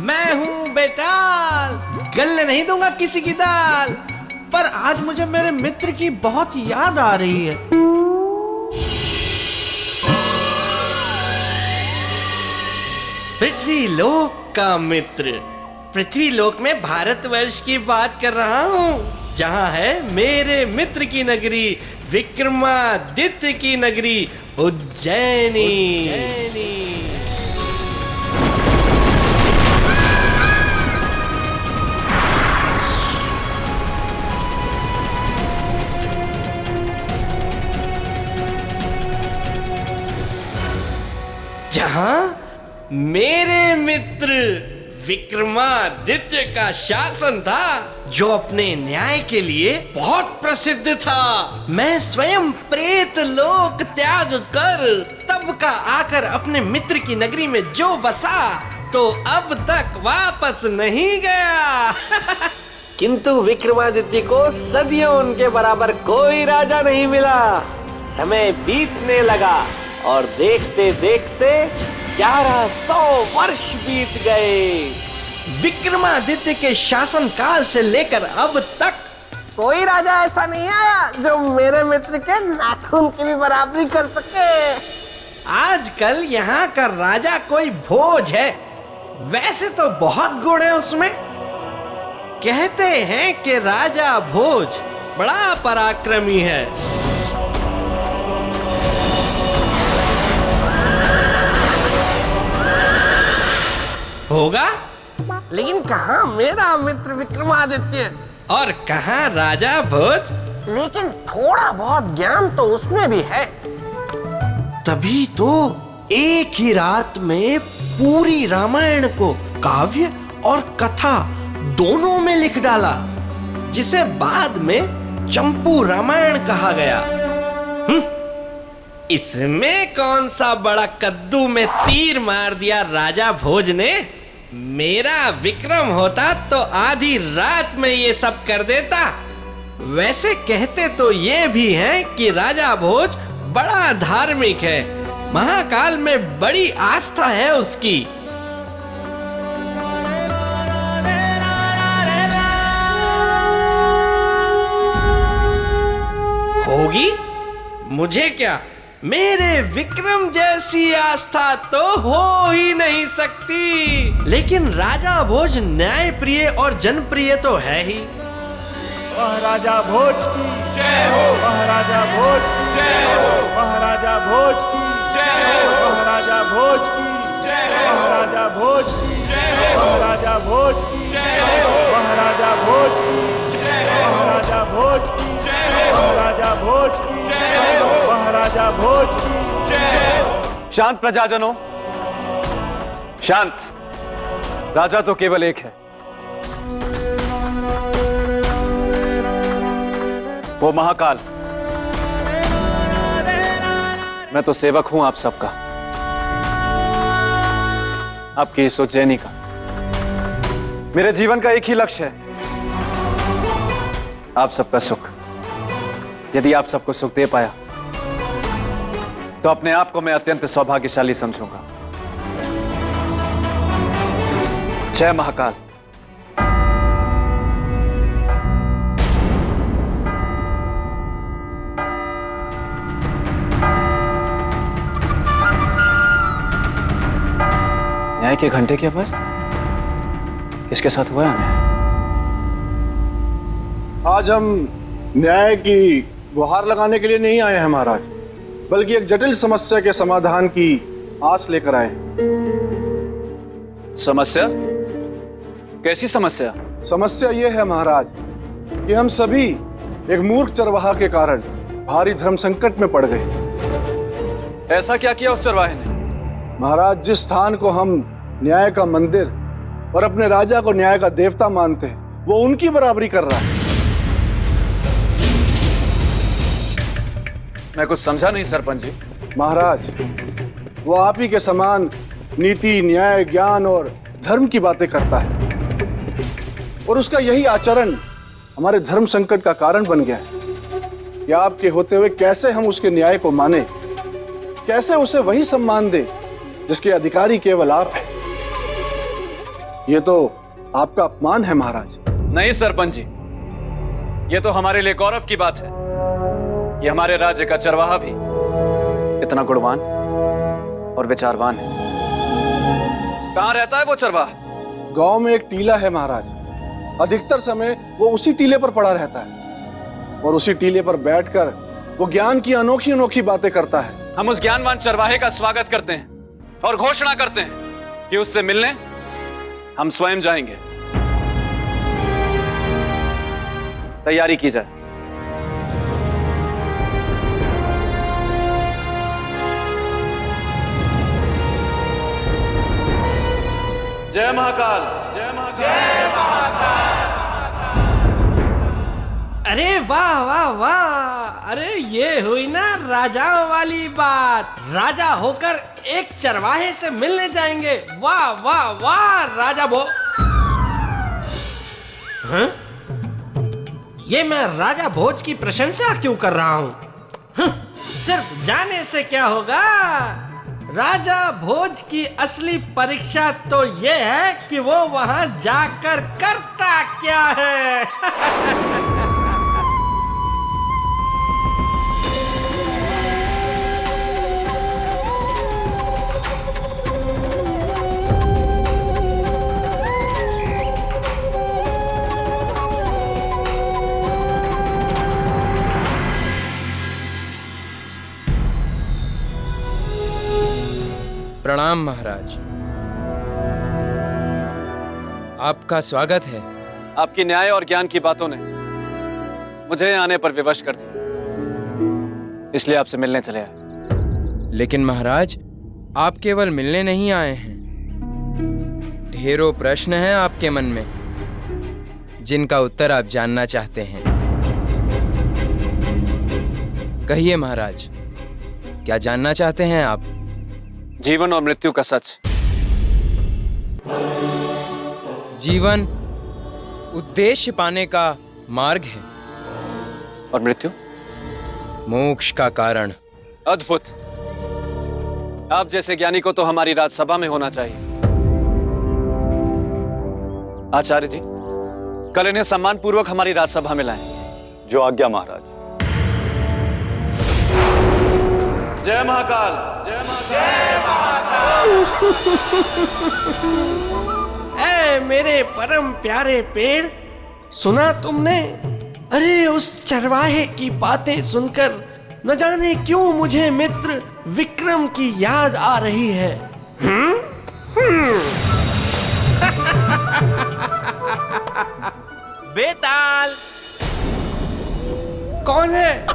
मैं हूँ बेताल, गलने नहीं दूंगा किसी की दाल। पर आज मुझे मेरे मित्र की बहुत याद आ रही है। पृथ्वीलोक का मित्र, पृथ्वीलोक में भारतवर्ष की बात कर रहा हूँ, जहाँ है मेरे मित्र की नगरी, विक्रमादित्य की नगरी, उज्जैनी। जहाँ मेरे मित्र विक्रमादित्य का शासन था, जो अपने न्याय के लिए बहुत प्रसिद्ध था। मैं स्वयं प्रेत लोक त्याग कर तब का आकर अपने मित्र की नगरी में जो बसा, तो अब तक वापस नहीं गया। किंतु विक्रमादित्य को सदियों उनके बराबर कोई राजा नहीं मिला। समय बीतने लगा और देखते देखते 1100 वर्ष बीत गए। विक्रमादित्य के शासन काल से लेकर अब तक कोई राजा ऐसा नहीं आया जो मेरे मित्र के नाखून की भी बराबरी कर सके। आजकल यहाँ का राजा कोई भोज है। वैसे तो बहुत गुण है उसमें। कहते हैं कि राजा भोज बड़ा पराक्रमी है। होगा, लेकिन कहाँ मेरा मित्र विक्रमादित्य और कहाँ राजा भोज? लेकिन थोड़ा बहुत ज्ञान तो उसमें भी है। तभी तो एक ही रात में पूरी रामायण को काव्य और कथा दोनों में लिख डाला, जिसे बाद में चंपू रामायण कहा गया। इसमें कौन सा बड़ा कद्दू में तीर मार दिया राजा भोज ने। मेरा विक्रम होता तो आधी रात में ये सब कर देता। वैसे कहते तो ये भी हैं कि राजा भोज बड़ा धार्मिक है, महाकाल में बड़ी आस्था है उसकी। होगी, मुझे क्या, मेरे विक्रम जैसी आस्था तो हो ही नहीं सकती। लेकिन राजा भोज न्याय प्रिय और जनप्रिय तो है ही। महाराजा भोज की जय हो, महाराजा भोज की जय हो, महाराजा भोज की जय हो, महाराजा भोज की जय हो, महाराजा भोज की जय हो, महाराजा भोज की जय हो, महाराजा भोज की जय हो, महाराजा भोज की जय हो, महाराजा भोज की जय हो, महाराजा भोज की जय हो। शांत प्रजाजनों, शांत। राजा तो केवल एक है, वो महाकाल। मैं तो सेवक हूं आप सबका, आपकी इस उज्जैनी का। मेरे जीवन का एक ही लक्ष्य है, आप सबका सुख। यदि आप सबको सुख दे पाया तो अपने आप को मैं अत्यंत सौभाग्यशाली समझूंगा। जय महाकाल। न्याय के घंटे की आवाज किसके साथ हुआ है? आज हम न्याय की गुहार लगाने के लिए नहीं आए हैं महाराज, बल्कि एक जटिल समस्या के समाधान की आस लेकर आए। समस्या? कैसी समस्या? समस्या ये है महाराज कि हम सभी एक मूर्ख चरवाहा के कारण भारी धर्म संकट में पड़ गए। ऐसा क्या किया उस चरवाहे ने? महाराज, जिस स्थान को हम न्याय का मंदिर और अपने राजा को न्याय का देवता मानते हैं, वो उनकी बराबरी कर रहा है। मैं कुछ समझा नहीं सरपंच जी। महाराज, वो आप ही के समान नीति, न्याय, ज्ञान और धर्म की बातें करता है, और उसका यही आचरण हमारे धर्म संकट का कारण बन गया है। कि आपके होते हुए कैसे हम उसके न्याय को माने, कैसे उसे वही सम्मान दे जिसके अधिकारी केवल आप हैं। ये तो आपका अपमान है महाराज। नहीं सरपंच जी, ये तो हमारे लिए गौरव की बात है। ये हमारे राज्य का चरवाहा भी इतना गुणवान और विचारवान है। कहाँ रहता है वो चरवाहा? गांव में एक टीला है महाराज। अधिकतर समय वो उसी टीले पर पड़ा रहता है और उसी टीले पर बैठकर वो ज्ञान की अनोखी अनोखी बातें करता है। हम उस ज्ञानवान चरवाहे का स्वागत करते हैं और घोषणा करते हैं कि उससे मिलने हम स्वयं जाएंगे। तैयारी की जाए। जय महाकाल, जय महाकाल, जय महाकाल। अरे वाह वाह वाह, अरे ये हुई ना राजाओं वाली बात। राजा होकर एक चरवाहे से मिलने जाएंगे। वाह वाह वाह राजा हाँ? ये मैं राजा भोज की प्रशंसा क्यों कर रहा हूँ? सिर्फ जाने से क्या होगा? राजा भोज की असली परीक्षा तो ये है कि वो वहां जाकर करता क्या है। प्रणाम महाराज, आपका स्वागत है। आपकी न्याय और ज्ञान की बातों ने मुझे आने पर विवश कर दिया, इसलिए आपसे मिलने चले आए। लेकिन महाराज, आप केवल मिलने नहीं आए हैं। ढेरों प्रश्न हैं आपके मन में जिनका उत्तर आप जानना चाहते हैं। कहिए महाराज, क्या जानना चाहते हैं आप? जीवन और मृत्यु का सच। जीवन उद्देश्य पाने का मार्ग है और मृत्यु मोक्ष का कारण। अद्भुत। आप जैसे ज्ञानी को तो हमारी राजसभा में होना चाहिए। आचार्य जी, कल इन्हें सम्मान पूर्वक हमारी राजसभा में लाएं। जो आज्ञा महाराज। जय महाकाल, जय महाकाल। ऐ मेरे परम प्यारे पेड़, सुना तुमने? अरे उस चरवाहे की बातें सुनकर न जाने क्यों मुझे मित्र विक्रम की याद आ रही है। बेताल। कौन है?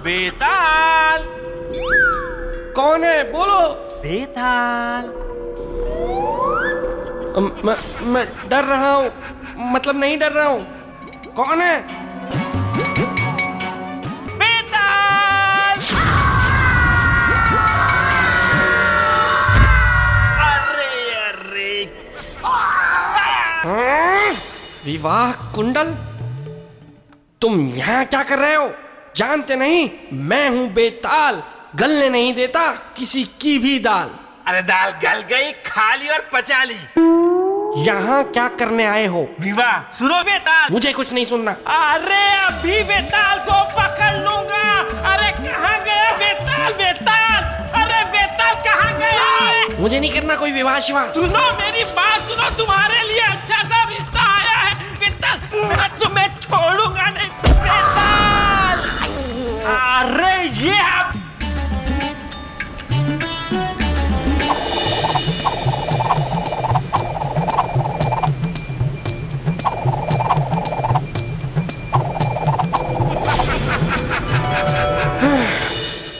बेताल। कौन है? बोलो। बेताल। मैं डर रहा हूँ, मतलब नहीं डर रहा हूँ। कौन है? बेताल। अरे अरे। विवाह कुंडल, तुम यहाँ क्या कर रहे हो? जानते नहीं मैं हूँ बेताल, गलने नहीं देता किसी की भी दाल। अरे दाल गल गई, खा ली और पचा ली। यहाँ क्या करने आए हो? विवाह। सुनो बेताल, मुझे कुछ नहीं सुनना। अरे अभी बेताल को पकड़ लूंगा। अरे कहाँ गया बेताल? बेताल, अरे बेताल कहाँ गया? मुझे नहीं करना कोई विवाह शिवाह। सुनो मेरी बात सुनो, तुम्हारे लिए अच्छा सा रिश्ता आया है बेताल। मैं तुम्हें छोड़ूंगा नहीं बेताल। अरे ये आप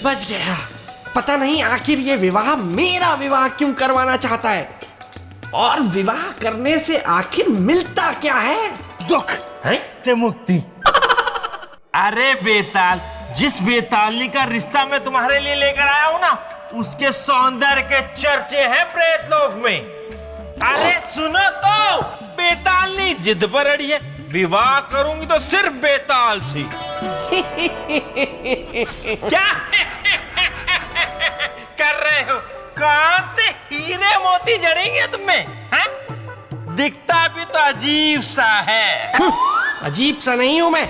बच गया। पता नहीं आखिर ये विवाह मेरा विवाह क्यों करवाना चाहता है, और विवाह करने से आखिर मिलता क्या है? दुख है? से मुक्ति। अरे बेताल, जिस बेतालनी का रिश्ता मैं तुम्हारे लिए लेकर आया हूँ ना, उसके सौंदर्य के चर्चे हैं प्रेतलोक में। अरे सुनो तो, बेतालनी जिद पर अड़ी है, विवाह करूंगी तो सिर्फ बेताल से। क्या कर रहे हो? कौन सी हीरे मोती जड़ेंगे तुम में, हैं? दिखता भी तो अजीब सा है। अजीब सा नहीं हूं मैं,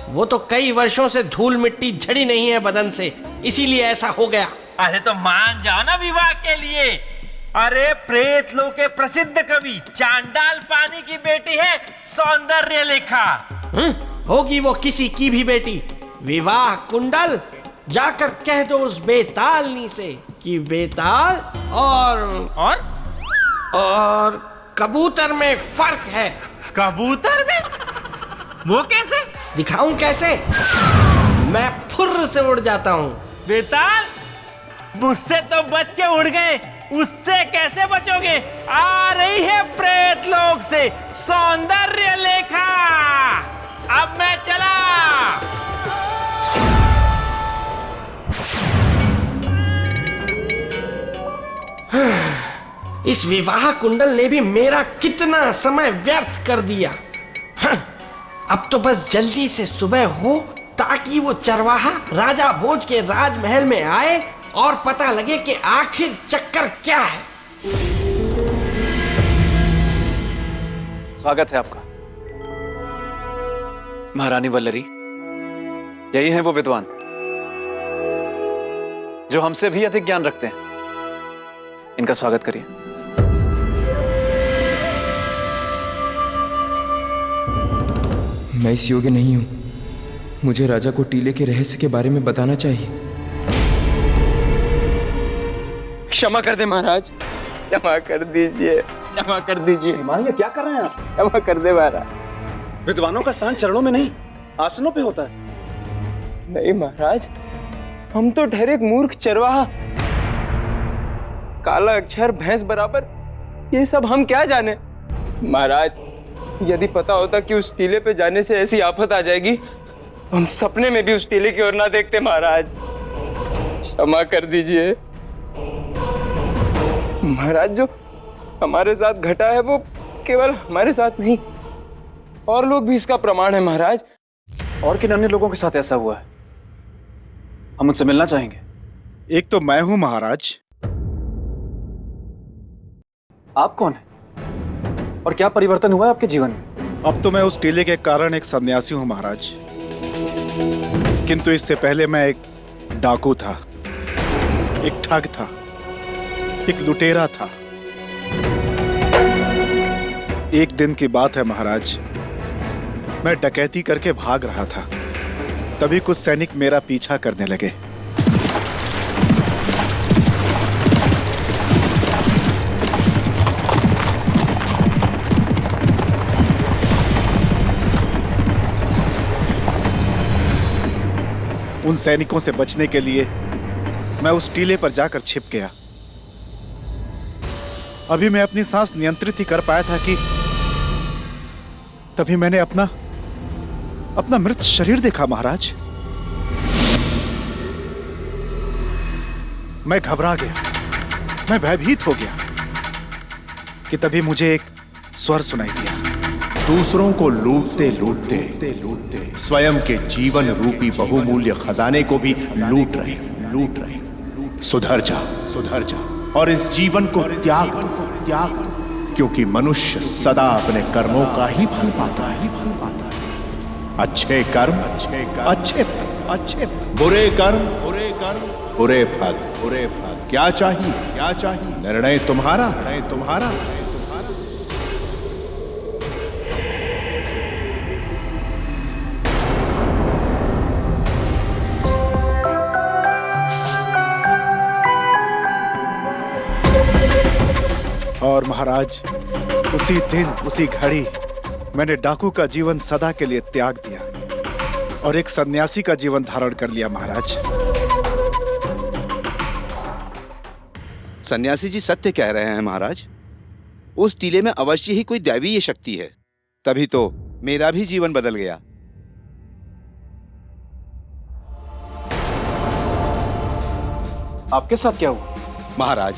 वो तो कई वर्षों से धूल मिट्टी झड़ी नहीं है बदन से, इसीलिए ऐसा हो गया। अरे तो मान जाओ ना विवाह के लिए। अरे प्रेत लोक के प्रसिद्ध कवि चांडाल पानी की बेटी है सौंदर्य लेखा। होगी वो किसी की भी बेटी। विवाह कुंडल जाकर कह दो उस बेतालनी से कि बेताल और कबूतर में फर्क है। कबूतर में? वो कैसे? दिखाऊं कैसे? मैं फुर्र से उड़ जाता हूँ। बेताल, मुझसे तो बच के उड़ गए, उससे कैसे बचोगे? आ रही है प्रेत लोक से सौंदर्य लेखा। अब मैं चला। इस विवाह कुंडल ने भी मेरा कितना समय व्यर्थ कर दिया। अब तो बस जल्दी से सुबह हो ताकि वो चरवाहा राजा भोज के राजमहल में आए और पता लगे कि आखिर चक्कर क्या है। स्वागत है आपका महारानी वल्लरी। यही हैं वो विद्वान जो हमसे भी अधिक ज्ञान रखते हैं। इनका स्वागत करिए। मैं इस योग्य नहीं हूं। मुझे राजा को टीले के रहस्य के बारे में बताना चाहिए। क्षमा कर दे महाराज, क्षमा कर दीजिए, क्षमा कर दीजिए। श्रीमान, ये क्या कर रहे हैं आप? क्षमा कर दे महाराज। विद्वानों का स्थान चरणों में नहीं, आसनों पे होता है। नहीं महाराज, हम तो ठहरे एक मूर्ख चरवाहा। काला अक्षर भैंस बराबर, ये सब हम क्या जाने। महाराज, यदि पता होता कि उस टीले पे जाने से ऐसी आफत आ जाएगी, हम सपने में भी उस टीले की ओर ना देखते। महाराज क्षमा कर दीजिए। महाराज, जो हमारे साथ घटा है वो केवल हमारे साथ नहीं, और लोग भी इसका प्रमाण है। महाराज, और किन अन्य लोगों के साथ ऐसा हुआ है? हम उनसे मिलना चाहेंगे। एक तो मैं हूं महाराज। आप कौन हैं और क्या परिवर्तन हुआ है आपके जीवन में? अब तो मैं उस टीले के कारण एक सन्यासी हूं महाराज, किंतु इससे पहले मैं एक डाकू था, एक ठग था, एक लुटेरा था। एक दिन की बात है महाराज, मैं डकैती करके भाग रहा था, तभी कुछ सैनिक मेरा पीछा करने लगे। उन सैनिकों से बचने के लिए मैं उस टीले पर जाकर छिप गया। अभी मैं अपनी सांस नियंत्रित ही कर पाया था कि तभी मैंने अपना मृत शरीर देखा महाराज। मैं घबरा गया, मैं भयभीत हो गया कि तभी मुझे एक स्वर सुनाई दिया। दूसरों को लूटते लूटते स्वयं के जीवन रूपी बहुमूल्य खजाने को भी लूट रहे। सुधर जा और इस जीवन को त्याग दो, क्योंकि मनुष्य सदा अपने कर्मों का ही फल पाता है। अच्छे कर्म अच्छे फल, बुरे कर्म बुरे फल। क्या चाहिए? निर्णय तुम्हारा। और महाराज, उसी दिन उसी घड़ी मैंने डाकू का जीवन सदा के लिए त्याग दिया और एक सन्यासी का जीवन धारण कर लिया महाराज। सन्यासी जी सत्य कह रहे हैं महाराज। उस टीले में अवश्य ही कोई दैवीय शक्ति है, तभी तो मेरा भी जीवन बदल गया। आपके साथ क्या हुआ? महाराज,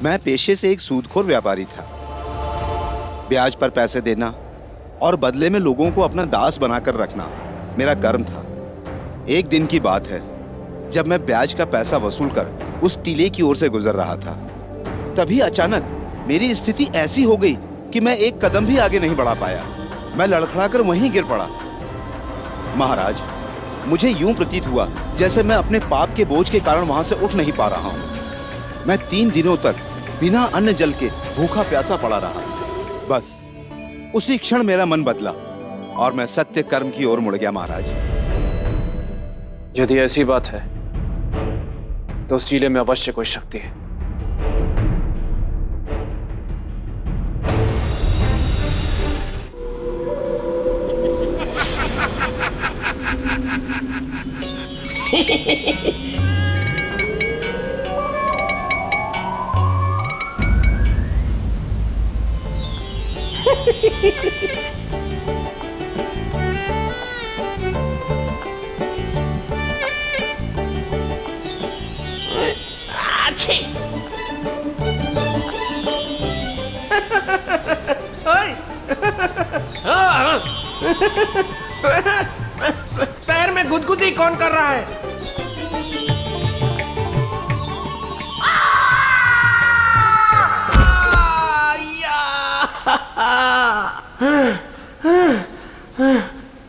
मैं पेशे से एक सूदखोर व्यापारी था। ब्याज पर पैसे देना और बदले में लोगों को अपना दास बनाकर रखना मेरा कर्म था। एक दिन की बात है, जब मैं ब्याज का पैसा वसूल कर उस टीले की ओर से गुजर रहा था, तभी अचानक मेरी स्थिति ऐसी हो गई कि मैं एक कदम भी आगे नहीं बढ़ा पाया। मैं लड़खड़ाकर वहीं गिर पड़ा। महाराज, मुझे यूं प्रतीत हुआ जैसे मैं अपने पाप के बोझ के कारण वहां से उठ नहीं पा रहा हूं। मैं 3 दिनों तक बिना अन्न जल के भूखा प्यासा पड़ा रहा। बस उसी क्षण मेरा मन बदला और मैं सत्य कर्म की ओर मुड़ गया। महाराज, यदि ऐसी बात है तो उस टीले में अवश्य कोई शक्ति है। पैर में गुदगुदी कौन कर रहा है?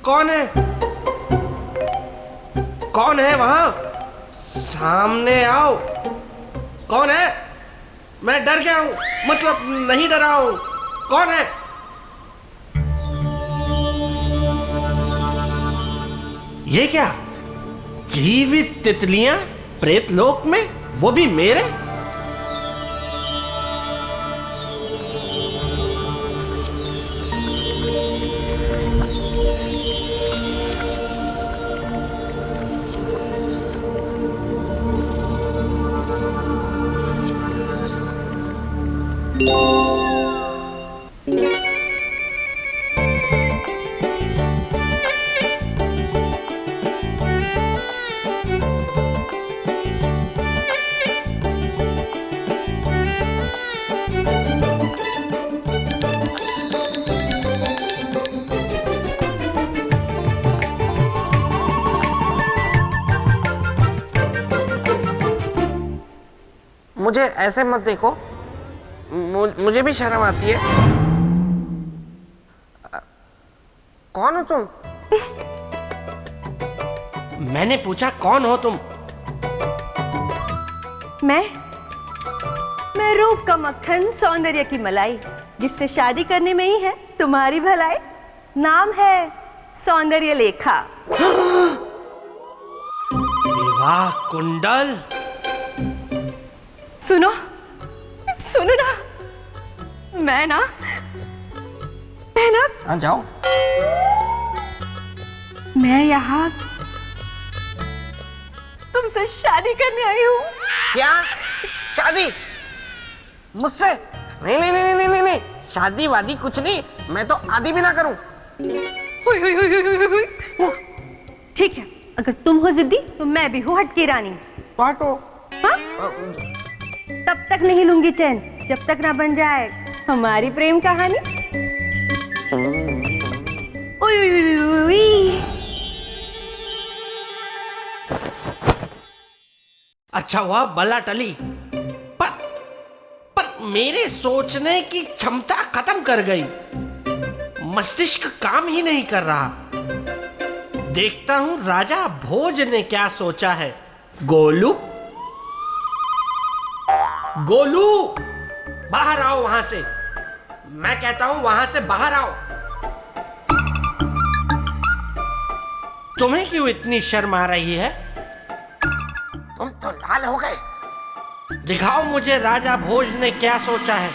कौन है? कौन है वहां? सामने आओ। कौन है? मैं डर गया हूं, मतलब नहीं डरा हूं। कौन है? ये क्या? जीवित तितलियां प्रेत लोक में, वो भी मेरे? मुझे ऐसे मत देखो, मुझे भी शर्म आती है। कौन हो तुम? मैंने पूछा कौन हो तुम? मैं रूप का मक्खन, सौंदर्य की मलाई, जिससे शादी करने में ही है तुम्हारी भलाई। नाम है सौंदर्य लेखा। विवाह कुंडल। सुनो ना, मैं ना जाओ। मैं यहाँ तुमसे शादी करने आई हूँ। क्या? शादी मुझसे? नहीं नहीं नहीं नहीं नहीं नहीं, शादी वादी कुछ नहीं, मैं तो आदि भी ना करूं। ठीक है, अगर तुम हो जिद्दी तो मैं भी हूँ हटकी रानी। पाटो। हाँ? तब तक नहीं लूंगी चैन जब तक ना बन जाए हमारी प्रेम कहानी। अच्छा हुआ बला टली, पर मेरे सोचने की क्षमता खत्म कर गई। मस्तिष्क काम ही नहीं कर रहा। देखता हूं राजा भोज ने क्या सोचा है। गोलू, गोलू, बाहर आओ वहां से। मैं कहता हूं वहां से बाहर आओ। तुम्हें क्यों इतनी शर्म आ रही है? तुम तो लाल हो गए। दिखाओ मुझे राजा भोज ने क्या सोचा है।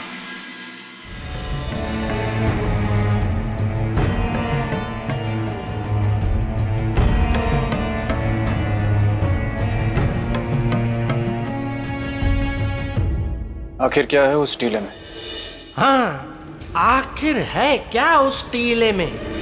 आखिर क्या है उस टीले में? हाँ, आखिर है क्या उस टीले में?